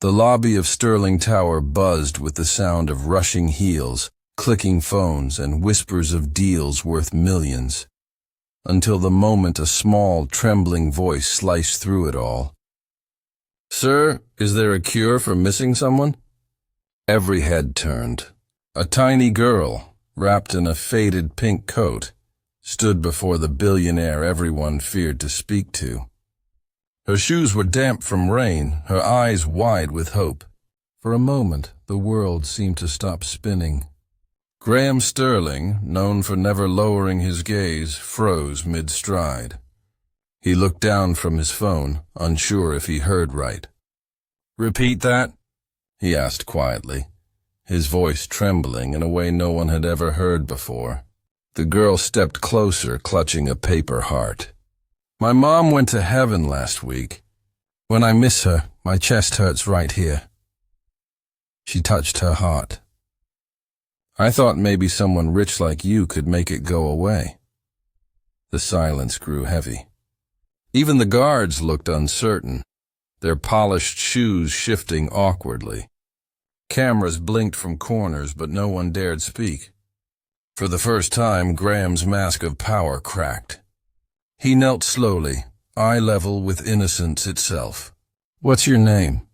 The lobby of Sterling Tower buzzed with the sound of rushing heels, clicking phones, and whispers of deals worth millions, until the moment a small, trembling voice sliced through it all. "Sir, is there a cure for missing someone?" Every head turned. A tiny girl, wrapped in a faded pink coat, stood before the billionaire everyone feared to speak to. Her shoes were damp from rain, her eyes wide with hope. For a moment, the world seemed to stop spinning. Graham Sterling, known for never lowering his gaze, froze mid-stride. He looked down from his phone, unsure if he heard right. "Repeat that?" he asked quietly, his voice trembling in a way no one had ever heard before. The girl stepped closer, clutching a paper heart. "My mom went to heaven last week. When I miss her, my chest hurts right here." She touched her heart. "I thought maybe someone rich like you could make it go away." The silence grew heavy. Even the guards looked uncertain, their polished shoes shifting awkwardly. Cameras blinked from corners, but no one dared speak. For the first time, Graham's mask of power cracked. He knelt slowly, eye level with innocence itself. "What's your name?"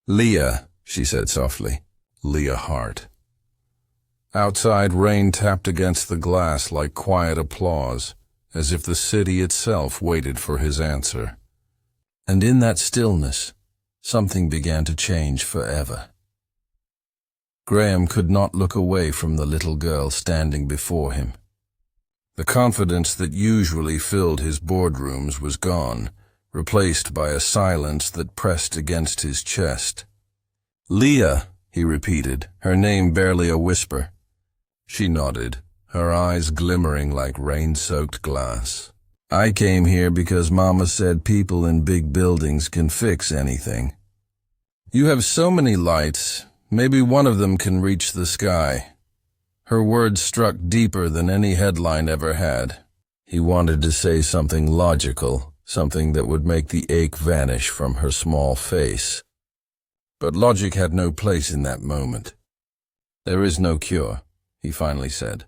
"Leah," she said softly. "Leah Hart." Outside, rain tapped against the glass like quiet applause, as if the city itself waited for his answer. And in that stillness, something began to change forever. Graham could not look away from the little girl standing before him. The confidence that usually filled his boardrooms was gone, replaced by a silence that pressed against his chest. "Leah," he repeated, her name barely a whisper. She nodded, her eyes glimmering like rain-soaked glass. "I came here because Mama said people in big buildings can fix anything. You have so many lights, maybe one of them can reach the sky." Her words struck deeper than any headline ever had. He wanted to say something logical, something that would make the ache vanish from her small face. But logic had no place in that moment. "There is no cure," he finally said.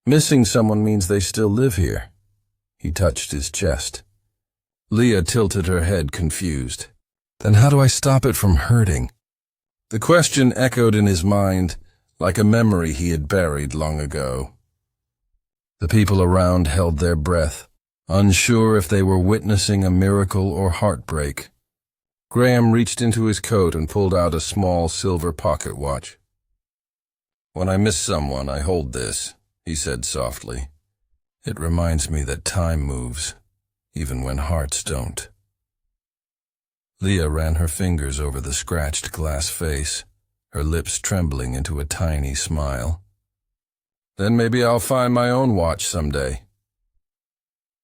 "Missing someone means they still live here." He touched his chest. Leah tilted her head, confused. "Then how do I stop it from hurting?" The question echoed in his mind, like a memory he had buried long ago. The people around held their breath, unsure if they were witnessing a miracle or heartbreak. Graham reached into his coat and pulled out a small silver pocket watch. "When I miss someone, I hold this," he said softly. "It reminds me that time moves, even when hearts don't." Leah ran her fingers over the scratched glass face, her lips trembling into a tiny smile. "Then maybe I'll find my own watch someday."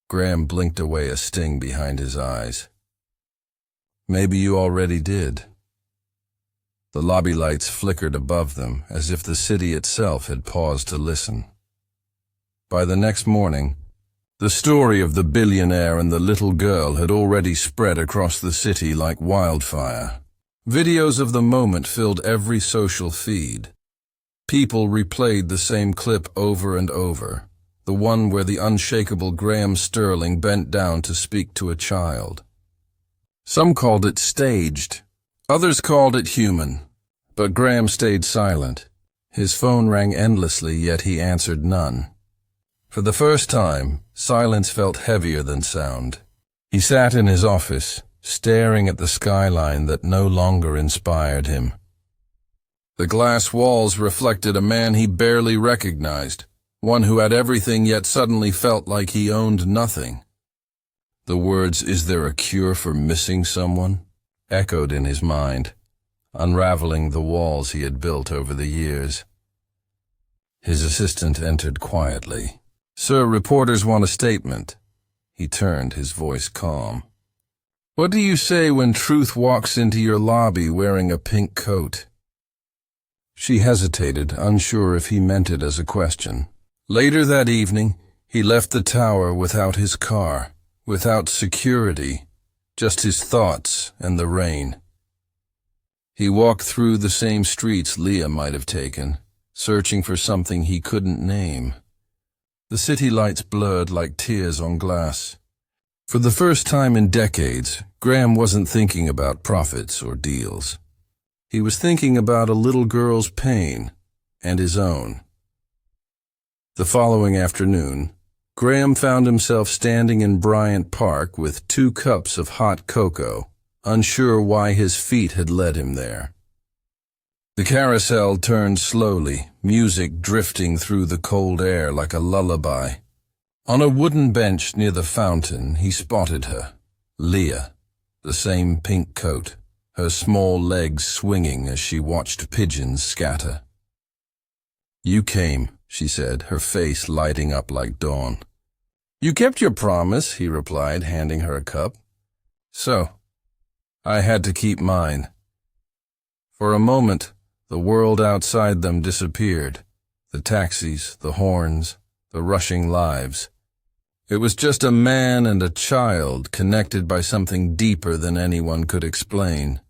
Graham blinked away a sting behind his eyes. "Maybe you already did." The lobby lights flickered above them, as if the city itself had paused to listen. By the next morning, the story of the billionaire and the little girl had already spread across the city like wildfire. Videos of the moment filled every social feed. People replayed the same clip over and over, the one where the unshakable Graham Sterling bent down to speak to a child. Some called it staged, others called it human, but Graham stayed silent. His phone rang endlessly, yet he answered none. For the first time, silence felt heavier than sound. He sat in his office, staring at the skyline that no longer inspired him. The glass walls reflected a man he barely recognized, one who had everything yet suddenly felt like he owned nothing. The words, "Is there a cure for missing someone?" echoed in his mind, unraveling the walls he had built over the years. His assistant entered quietly. "Sir, reporters want a statement." He turned, his voice calm. "What do you say when truth walks into your lobby wearing a pink coat?" She hesitated, unsure if he meant it as a question. Later that evening, he left the tower without his car, without security, just his thoughts and the rain. He walked through the same streets Leah might have taken, searching for something he couldn't name. The city lights blurred like tears on glass. For the first time in decades, Graham wasn't thinking about profits or deals. He was thinking about a little girl's pain and his own. The following afternoon, Graham found himself standing in Bryant Park with 2 cups of hot cocoa, unsure why his feet had led him there. The carousel turned slowly, music drifting through the cold air like a lullaby. On a wooden bench near the fountain, he spotted her, Leah, the same pink coat, her small legs swinging as she watched pigeons scatter. "You came," she said, her face lighting up like dawn. "You kept your promise," he replied, handing her a cup. "So, I had to keep mine." For a moment, the world outside them disappeared. The taxis, the horns, the rushing lives. It was just a man and a child connected by something deeper than anyone could explain.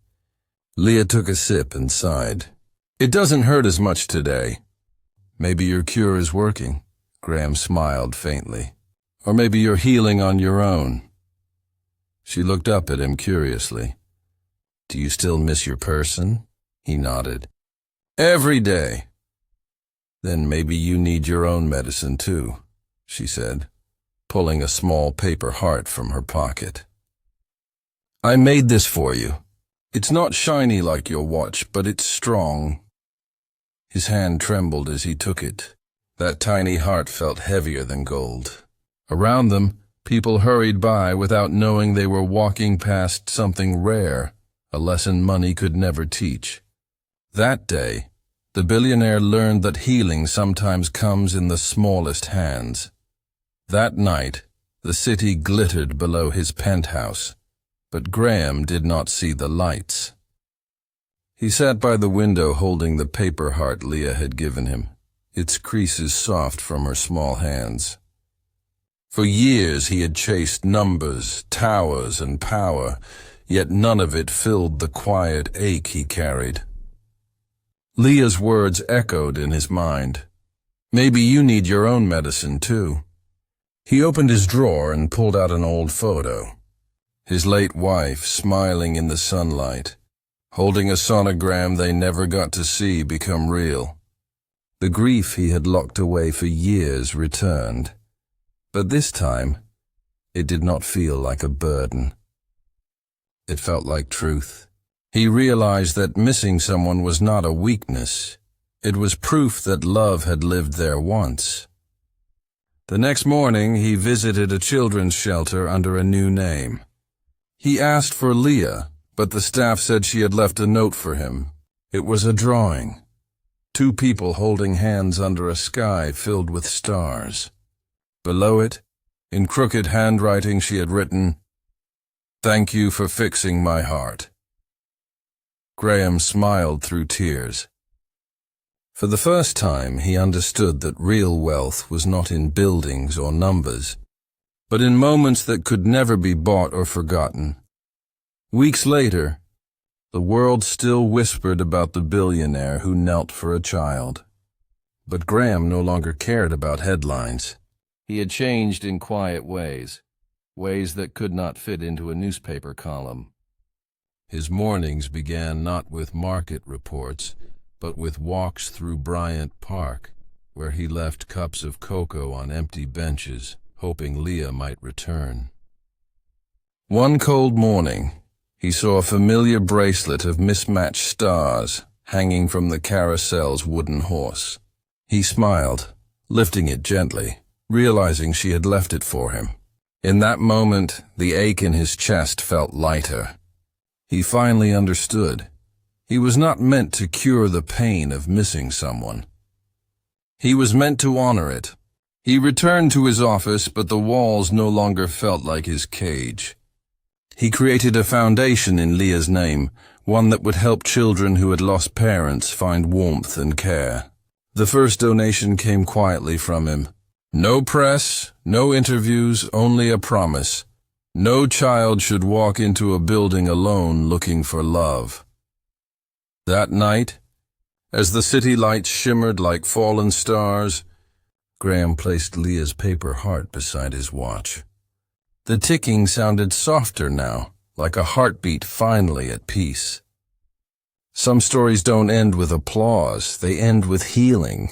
Leah took a sip and sighed. "It doesn't hurt as much today." "Maybe your cure is working," Graham smiled faintly. "Or maybe you're healing on your own." She looked up at him curiously. "Do you still miss your person?" He nodded. "Every day." "Then maybe you need your own medicine too," she said, pulling a small paper heart from her pocket. "I made this for you. It's not shiny like your watch, but it's strong." His hand trembled as he took it. That tiny heart felt heavier than gold. Around them, people hurried by without knowing they were walking past something rare, a lesson money could never teach. That day, the billionaire learned that healing sometimes comes in the smallest hands. That night, the city glittered below his penthouse, but Graham did not see the lights. He sat by the window holding the paper heart Leah had given him, its creases soft from her small hands. For years he had chased numbers, towers, and power, yet none of it filled the quiet ache he carried. Leah's words echoed in his mind. "Maybe you need your own medicine too." He opened his drawer and pulled out an old photo. His late wife smiling in the sunlight, holding a sonogram they never got to see become real. The grief he had locked away for years returned, but this time it did not feel like a burden. It felt like truth. He realized that missing someone was not a weakness. It was proof that love had lived there once. The next morning, he visited a children's shelter under a new name. He asked for Leah, but the staff said she had left a note for him. It was a drawing. 2 people holding hands under a sky filled with stars. Below it, in crooked handwriting, she had written, "Thank you for fixing my heart." Graham smiled through tears. For the first time, he understood that real wealth was not in buildings or numbers, but in moments that could never be bought or forgotten. Weeks later, the world still whispered about the billionaire who knelt for a child. But Graham no longer cared about headlines. He had changed in quiet ways, ways that could not fit into a newspaper column. His mornings began not with market reports, but with walks through Bryant Park, where he left cups of cocoa on empty benches, hoping Leah might return. One cold morning, he saw a familiar bracelet of mismatched stars hanging from the carousel's wooden horse. He smiled, lifting it gently, realizing she had left it for him. In that moment, the ache in his chest felt lighter. He finally understood. He was not meant to cure the pain of missing someone. He was meant to honor it. He returned to his office, but the walls no longer felt like his cage. He created a foundation in Leah's name, one that would help children who had lost parents find warmth and care. The first donation came quietly from him. No press, no interviews, only a promise. No child should walk into a building alone looking for love. That night, as the city lights shimmered like fallen stars, Graham placed Leah's paper heart beside his watch. The ticking sounded softer now, like a heartbeat finally at peace. Some stories don't end with applause, they end with healing.